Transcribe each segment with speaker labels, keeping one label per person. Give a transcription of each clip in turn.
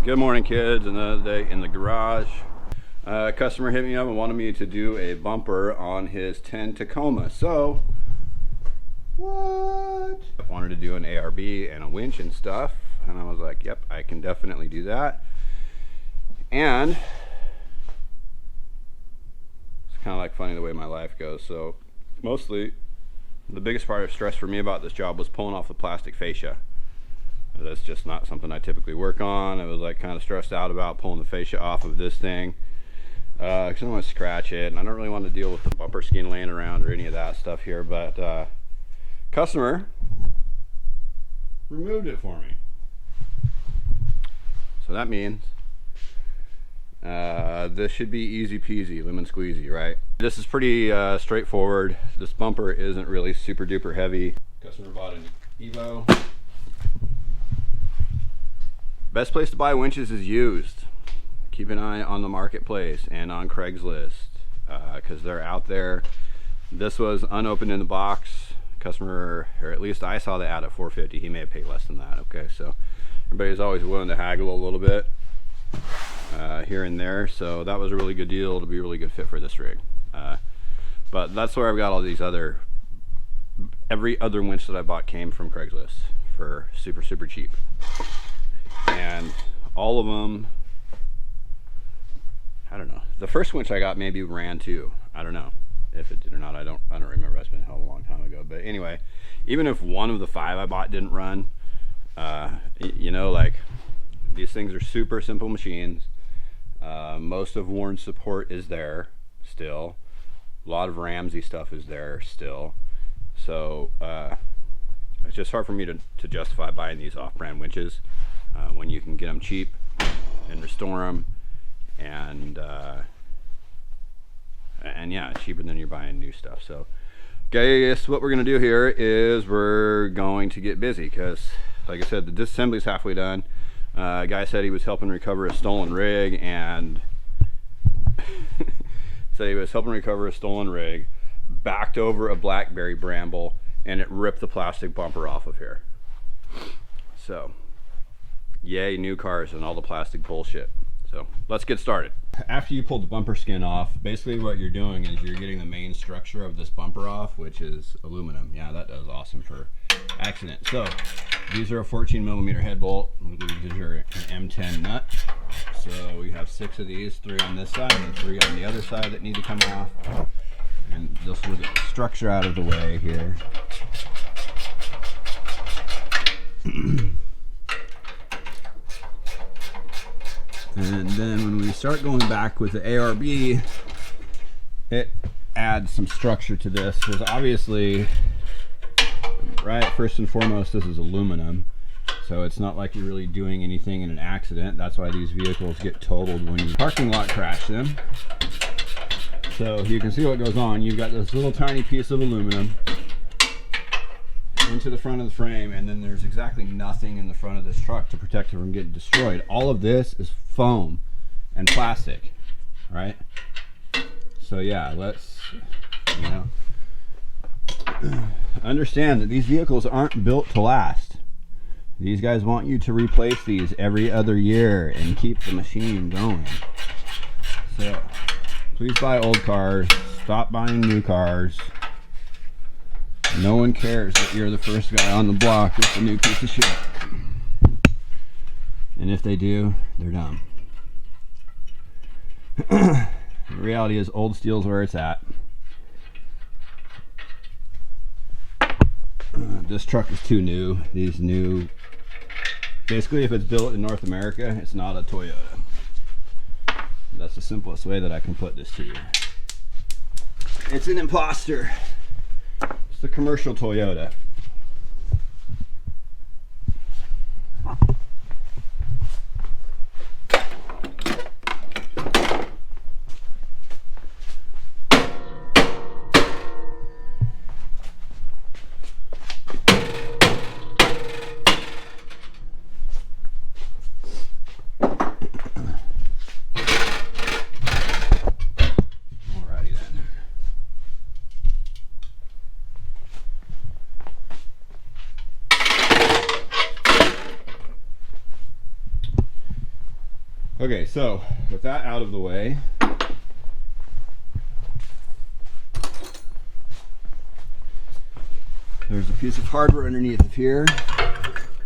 Speaker 1: Good morning, kids. Another day in the garage. Customer hit me up and wanted me to do a bumper on his 10 Tacoma. So, what? I wanted to do an ARB and a winch and stuff. And I was like, yep, I can definitely do that. And it's kind of like funny the way my life goes. So, mostly, the biggest part of stress for me about this job was pulling off the plastic fascia. That's just not something I typically work on. I was like kind of stressed out about pulling the fascia off of this thing because I don't want to scratch it, and I don't really want to deal with the bumper skin laying around or any of that stuff here. But customer removed it for me, so that means this should be easy peasy, lemon squeezy, right? This is pretty straightforward. This bumper isn't really super duper heavy. Customer bought an Evo. Best place to buy winches is used. Keep an eye on the marketplace and on Craigslist because they're out there. This was unopened in the box. Customer, or at least I saw the ad at $450. He may have paid less than that. Okay, so everybody's always willing to haggle a little bit here and there. So that was a really good deal. It'll be a really good fit for this rig. But that's where I've got all these other. Every other winch that I bought came from Craigslist for super cheap. And all of them, I don't know. The first winch I got maybe ran too. I don't know if it did or not. I don't remember. It's been a hell of a long time ago. But anyway, even if one of the 5 I bought didn't run, you know, like these things are super simple machines. Most of Warren's support is there still. A lot of Ramsey stuff is there still. So it's just hard for me to justify buying these off-brand winches. When you can get them cheap and restore them, and yeah, cheaper than you're buying new stuff. So guys, what we're gonna do here is we're going to get busy because, like I said, the disassembly is halfway done. A guy said he was helping recover a stolen rig, and backed over a blackberry bramble, and it ripped the plastic bumper off of here. So yay, new cars and all the plastic bullshit. So let's get started. After you pull the bumper skin off, basically what you're doing is you're getting the main structure of this bumper off, which is aluminum. Yeah, that does awesome for accident. So these are a 14mm head bolt. These are an M10 nut. So we have 6 of these, 3 on this side and 3 on the other side that need to come off. And this will get the structure out of the way here. And then when we start going back with the ARB, it adds some structure to this. Because obviously, right, first and foremost, this is aluminum. So it's not like you're really doing anything in an accident. That's why these vehicles get totaled when you parking lot crash them. So you can see what goes on. You've got this little tiny piece of aluminum into the front of the frame, and then there's exactly nothing in the front of this truck to protect it from getting destroyed. All of this is foam and plastic, right? So yeah, let's, you know, understand that these vehicles aren't built to last. These guys want you to replace these every other year and keep the machine going. So please buy old cars, stop buying new cars. No one cares that you're the first guy on the block with a new piece of shit. And if they do, they're dumb. The reality is old steel's where it's at. This truck is too new. These new, basically if it's built in North America, it's not a Toyota. That's the simplest way that I can put this to you. It's an imposter. It's the commercial Toyota. Okay, so with that out of the way, there's a piece of hardware underneath of here.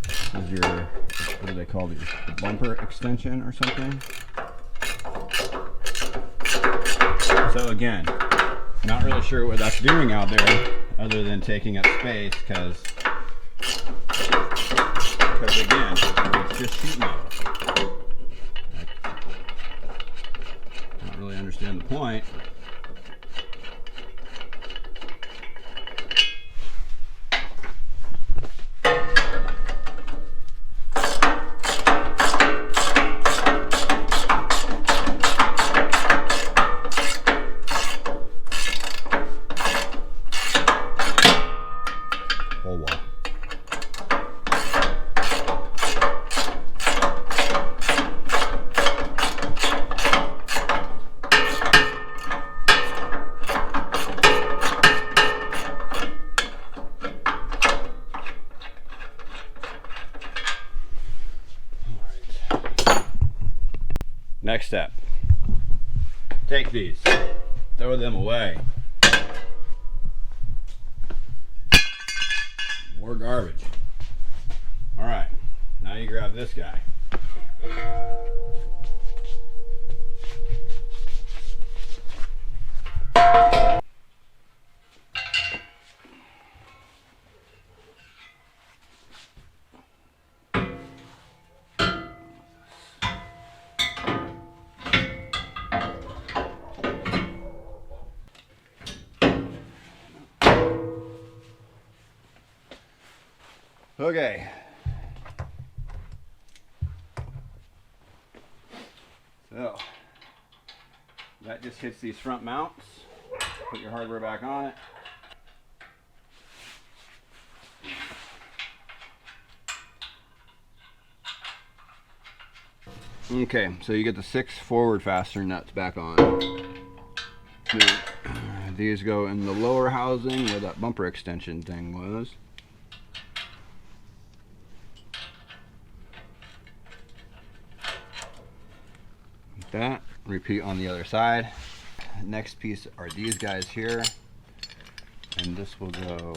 Speaker 1: This is your, what do they call these? The bumper extension or something. So again, not really sure what that's doing out there other than taking up space because again, it's just sheet metal. I don't really understand the point. Next step, take these, throw them away. More garbage. All right, now you grab this guy. Okay. So that just hits these front mounts. Put your hardware back on it. Okay, so you get the 6 forward fastener nuts back on. These go in the lower housing where that bumper extension thing was. That, repeat on the other side. Next piece are these guys here, and this will go,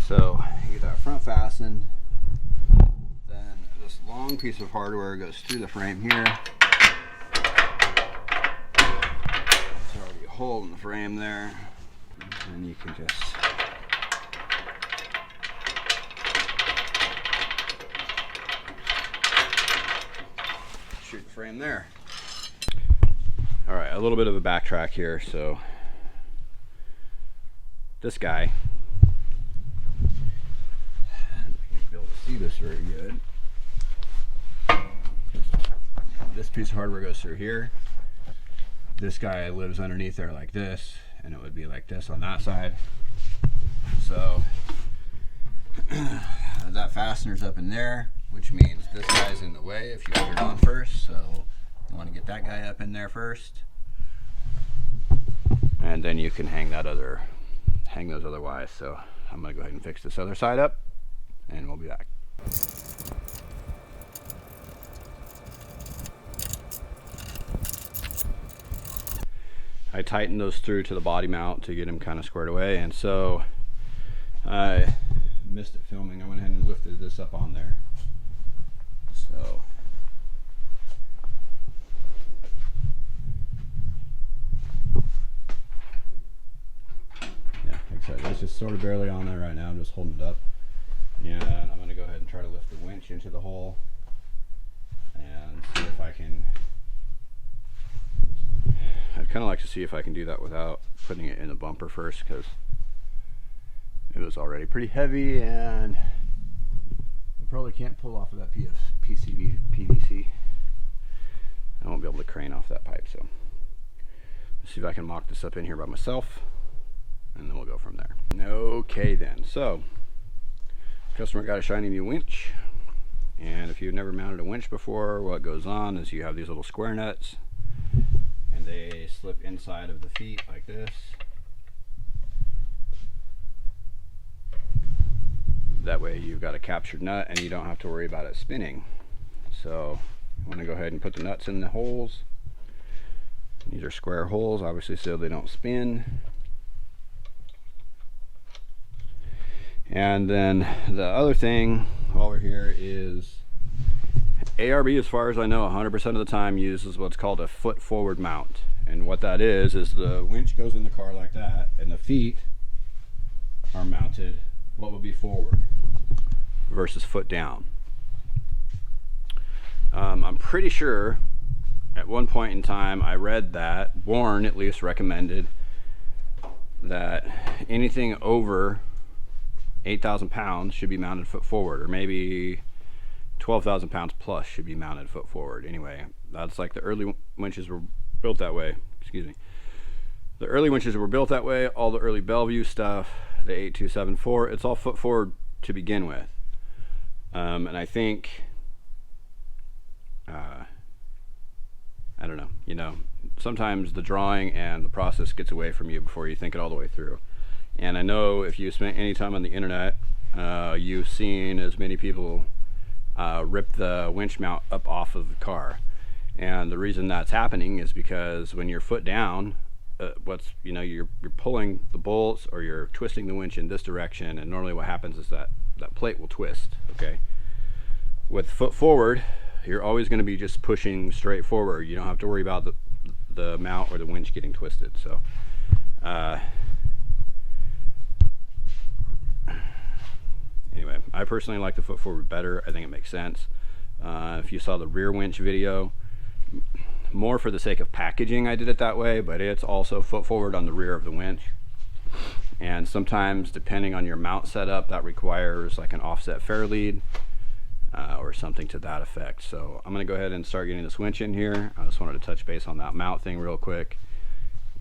Speaker 1: so you get that front fastened, then this long piece of hardware goes through the frame here. There's already a hole in the frame there, and you can just shoot the frame there. All right, a little bit of a backtrack here. So this guy, I can't be able to see this very good. This piece of hardware goes through here. This guy lives underneath there like this, and it would be like this on that side. So that fastener's up in there, which means this guy's in the way if you put it on first, so you want to get that guy up in there first, and then you can hang those other wires. So I'm going to go ahead and fix this other side up, and we'll be back. I tightened those through to the body mount to get them kind of squared away, and so I missed it filming. I went ahead and lifted this up on there. So yeah, like I said, it's just sort of barely on there right now. I'm just holding it up, and I'm going to go ahead and try to lift the winch into the hole and see if I can. I'd kind of like to see if I can do that without putting it in the bumper first, because it was already pretty heavy, and I probably can't pull off of that PVC. I won't be able to crane off that pipe, so let's see if I can mock this up in here by myself, and then we'll go from there. Okay then, so customer got a shiny new winch, and if you've never mounted a winch before, what goes on is you have these little square nuts, and they slip inside of the feet like this. That way you've got a captured nut and you don't have to worry about it spinning. So you want to go ahead and put the nuts in the holes. These are square holes, obviously, so they don't spin. And then the other thing while we're here is ARB, as far as I know, 100% of the time uses what's called a foot forward mount. And what that is the winch goes in the car like that, and the feet are mounted what would be forward versus foot down. I'm pretty sure at one point in time I read that Warren at least recommended that anything over 8,000 pounds should be mounted foot forward, or maybe 12,000 pounds plus should be mounted foot forward. Anyway, that's like the early winches were built that way. Excuse me. The early winches were built that way. All the early Bellevue stuff, the 8274, it's all foot forward to begin with. And I think I don't know, you know, sometimes the drawing and the process gets away from you before you think it all the way through. And I know if you spent any time on the internet, you've seen as many people rip the winch mount up off of the car. And the reason that's happening is because when you're foot down, you're pulling the bolts or you're twisting the winch in this direction, and normally what happens is that plate will twist. Okay, with foot forward, you're always going to be just pushing straight forward. You don't have to worry about the mount or the winch getting twisted. So anyway, I personally like the foot forward better. I think it makes sense. If you saw the rear winch video, more for the sake of packaging I did it that way, but it's also foot forward on the rear of the winch. And sometimes, depending on your mount setup, that requires like an offset fair lead or something to that effect. So I'm going to go ahead and start getting this winch in here. I just wanted to touch base on that mount thing real quick.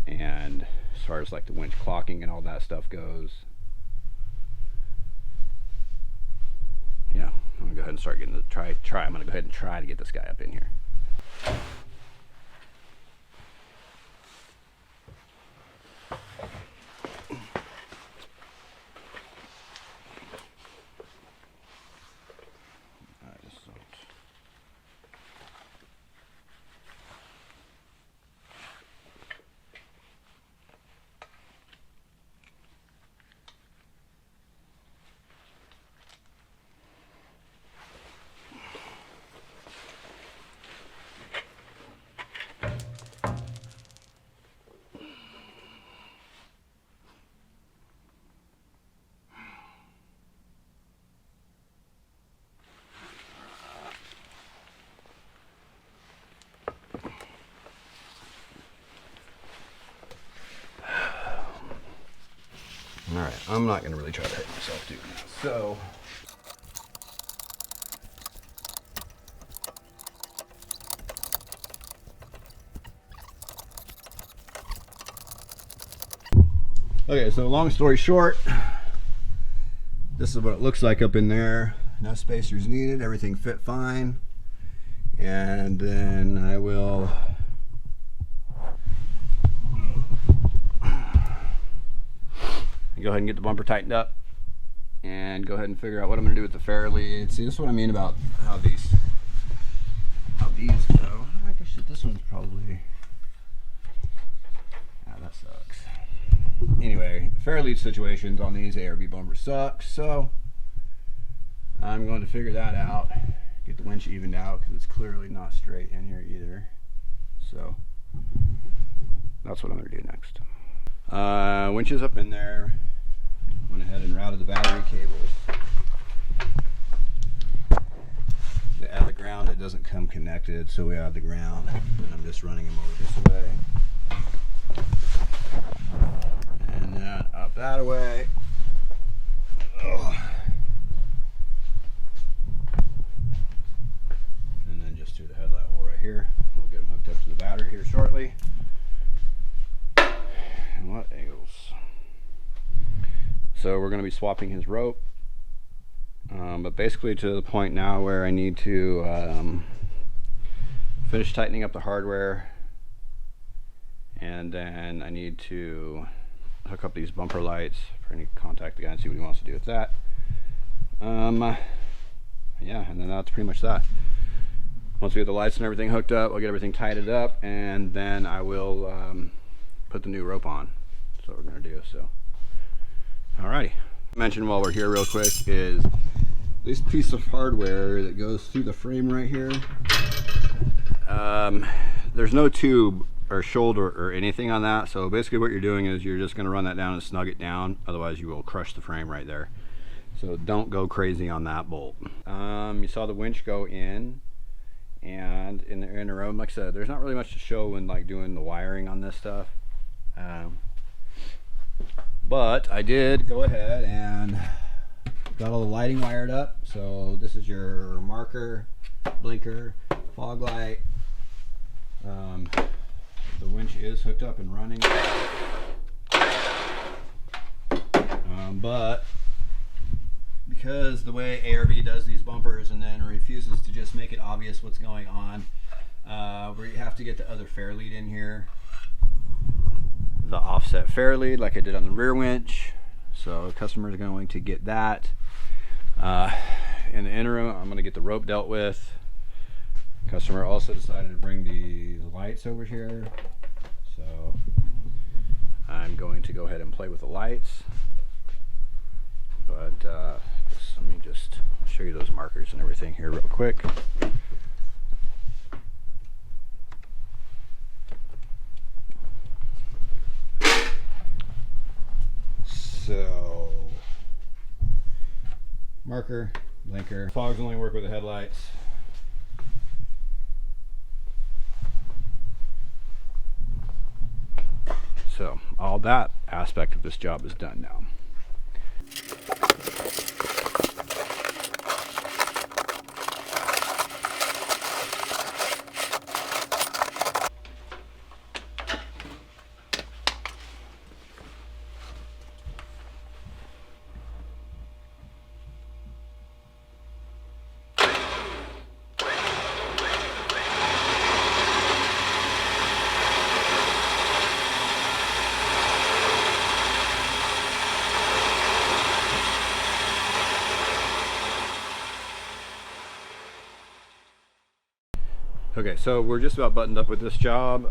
Speaker 1: And as far as like the winch clocking and all that stuff goes, yeah, I'm going to go ahead and start getting the try. I'm going to go ahead and try to get this guy up in here. Alright, I'm not going to really try to hurt myself doing that. So, okay, so long story short, this is what it looks like up in there. No spacers needed, everything fit fine. And then I will go ahead and get the bumper tightened up and go ahead and figure out what I'm going to do with the fair lead. See, this is what I mean about how these go. I guess this one's probably, that sucks. Anyway, fair lead situations on these ARB bumpers suck, so I'm going to figure that out, get the winch evened out because it's clearly not straight in here either. So that's what I'm going to do next. Winch is up in there. Went ahead and routed the battery cables. To add the ground, it doesn't come connected, so we add the ground, and I'm just running them over this way, and then up that way. And then just through the headlight hole right here. We'll get them hooked up to the battery here shortly. And what angles? So we're going to be swapping his rope, but basically to the point now where I need to finish tightening up the hardware, and then I need to hook up these bumper lights for any contact the guy and see what he wants to do with that. Yeah, and then that's pretty much that. Once we get the lights and everything hooked up, I'll get everything tightened up, and then I will put the new rope on. That's what we're gonna do. So, alrighty. Mention while we're here real quick is this piece of hardware that goes through the frame right here. There's no tube or shoulder or anything on that, so basically what you're doing is you're just going to run that down and snug it down, otherwise you will crush the frame right there. So don't go crazy on that bolt. You saw the winch go in, and in the interim, like I said, there's not really much to show when like doing the wiring on this stuff, but I did go ahead and got all the lighting wired up. So this is your marker, blinker, fog light. The winch is hooked up and running, but because the way ARB does these bumpers and then refuses to just make it obvious what's going on, we have to get the other fair lead in here, the offset fair lead like I did on the rear winch. So the customer is going to get that. In the interim, I'm going to get the rope dealt with. Customer also decided to bring the lights over here, so I'm going to go ahead and play with the lights. But let me just show you those markers and everything here real quick. So marker, blinker, fogs only work with the headlights. So all that aspect of this job is done now. Okay, so we're just about buttoned up with this job.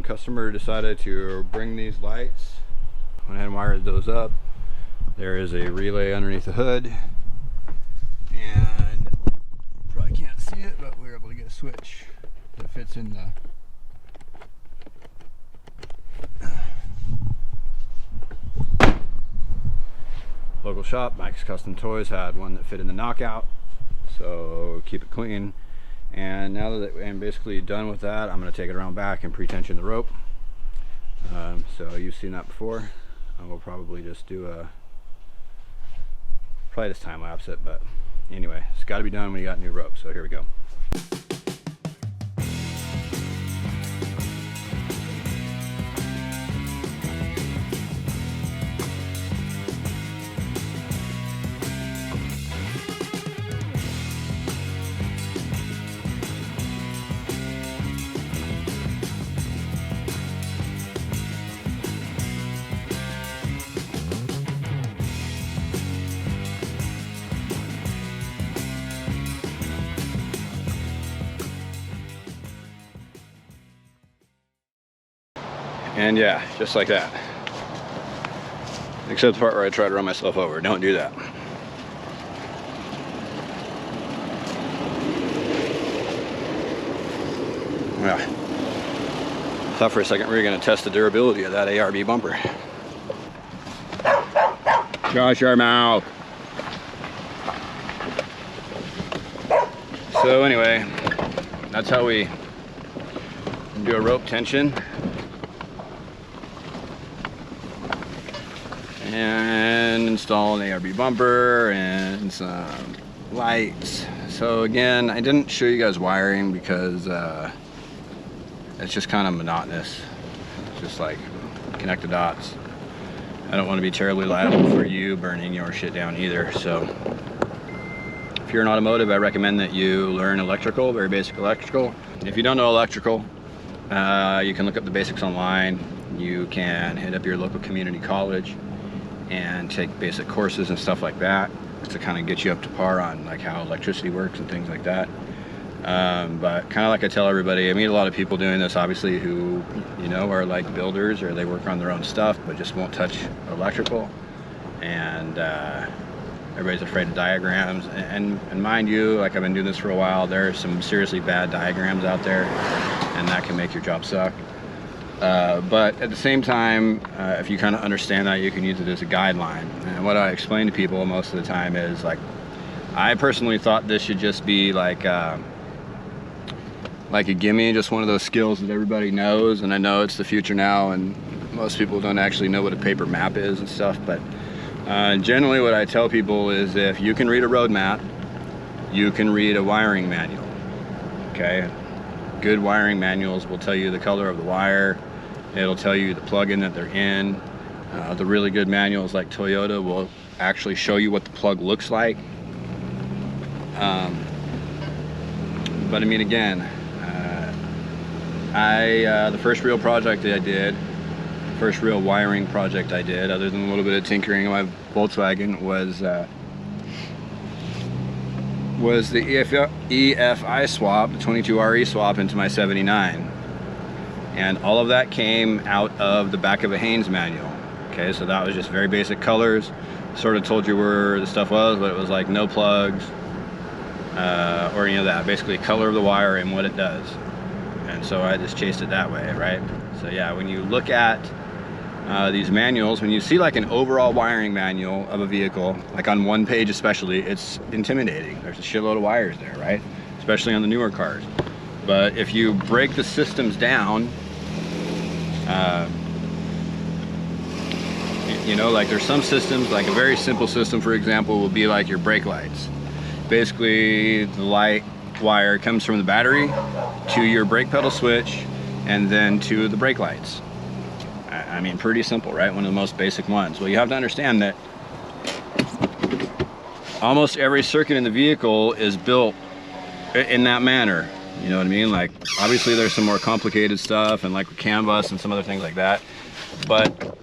Speaker 1: Customer decided to bring these lights. Went ahead and wired those up. There is a relay underneath the hood, and probably can't see it, but we were able to get a switch that fits in the local shop. Mike's Custom Toys had one that fit in the knockout, so keep it clean. And now that I'm basically done with that, I'm going to take it around back and pre-tension the rope. So you've seen that before. I will probably just do probably just time lapse it, but anyway, it's got to be done when you got new rope. So here we go. And yeah, just like that. Except the part where I try to run myself over. Don't do that. Yeah. Thought for a second we were going to test the durability of that ARB bumper. Josh your mouth. So anyway, that's how we do a rope tension. And install an ARB bumper and some lights. So again, I didn't show you guys wiring because it's just kind of monotonous. It's just like connect the dots. I don't want to be terribly liable for you burning your shit down either. So if you're in automotive, I recommend that you learn electrical, very basic electrical. If you don't know electrical, you can look up the basics online. You can hit up your local community college and take basic courses and stuff like that to kind of get you up to par on like how electricity works and things like that. But kind of like I tell everybody, I meet a lot of people doing this, obviously, who, you know, are like builders, or they work on their own stuff, but just won't touch electrical. And everybody's afraid of diagrams. And mind you, like, I've been doing this for a while, there are some seriously bad diagrams out there, and that can make your job suck. But at the same time, if you kind of understand that, you can use it as a guideline. And what I explain to people most of the time is, like, I personally thought this should just be like a gimme, just one of those skills that everybody knows. And I know it's the future now, and most people don't actually know what a paper map is and stuff. But generally what I tell people is, if you can read a road map, you can read a wiring manual, okay? Good wiring manuals will tell you the color of the wire. It'll tell you the plug-in that they're in. The really good manuals like Toyota will actually show you what the plug looks like. But I mean, again, the first real project that I did, first real wiring project I did, other than a little bit of tinkering on my Volkswagen, was the EFI swap, the 22RE swap into my 79. And all of that came out of the back of a Haynes manual. Okay, so that was just very basic colors, sort of told you where the stuff was, but it was like no plugs, or any of that, basically color of the wire and what it does. And so I just chased it that way, right? So yeah, when you look at these manuals, when you see like an overall wiring manual of a vehicle, like on one page especially, it's intimidating. There's a shitload of wires there, right? Especially on the newer cars. But if you break the systems down, you know, like there's some systems, like a very simple system, for example, will be like your brake lights. Basically, the light wire comes from the battery to your brake pedal switch and then to the brake lights. I mean, pretty simple, right? One of the most basic ones. Well, you have to understand that almost every circuit in the vehicle is built in that manner. You know what I mean? Like, obviously there's some more complicated stuff, and like CAN bus and some other things like that. But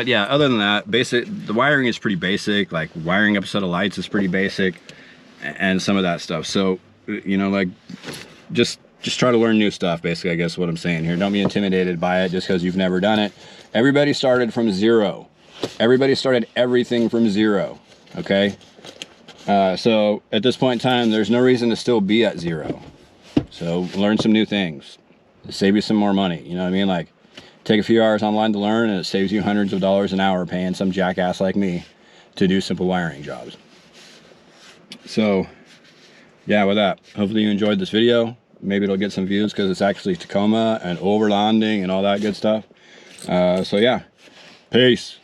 Speaker 1: yeah, other than that, the wiring is pretty basic. Like, wiring up a set of lights is pretty basic, and some of that stuff. So, you know, like, just try to learn new stuff, basically, I guess what I'm saying here. Don't be intimidated by it just because you've never done it. Everybody started from zero. Everybody started everything from zero, okay? So at this point in time, there's no reason to still be at zero. So learn some new things. Save you some more money, you know what I mean? Like, take a few hours online to learn, and it saves you hundreds of dollars an hour paying some jackass like me to do simple wiring jobs. So yeah, with that, hopefully you enjoyed this video. Maybe it'll get some views because it's actually Tacoma and overlanding and all that good stuff. So yeah, peace.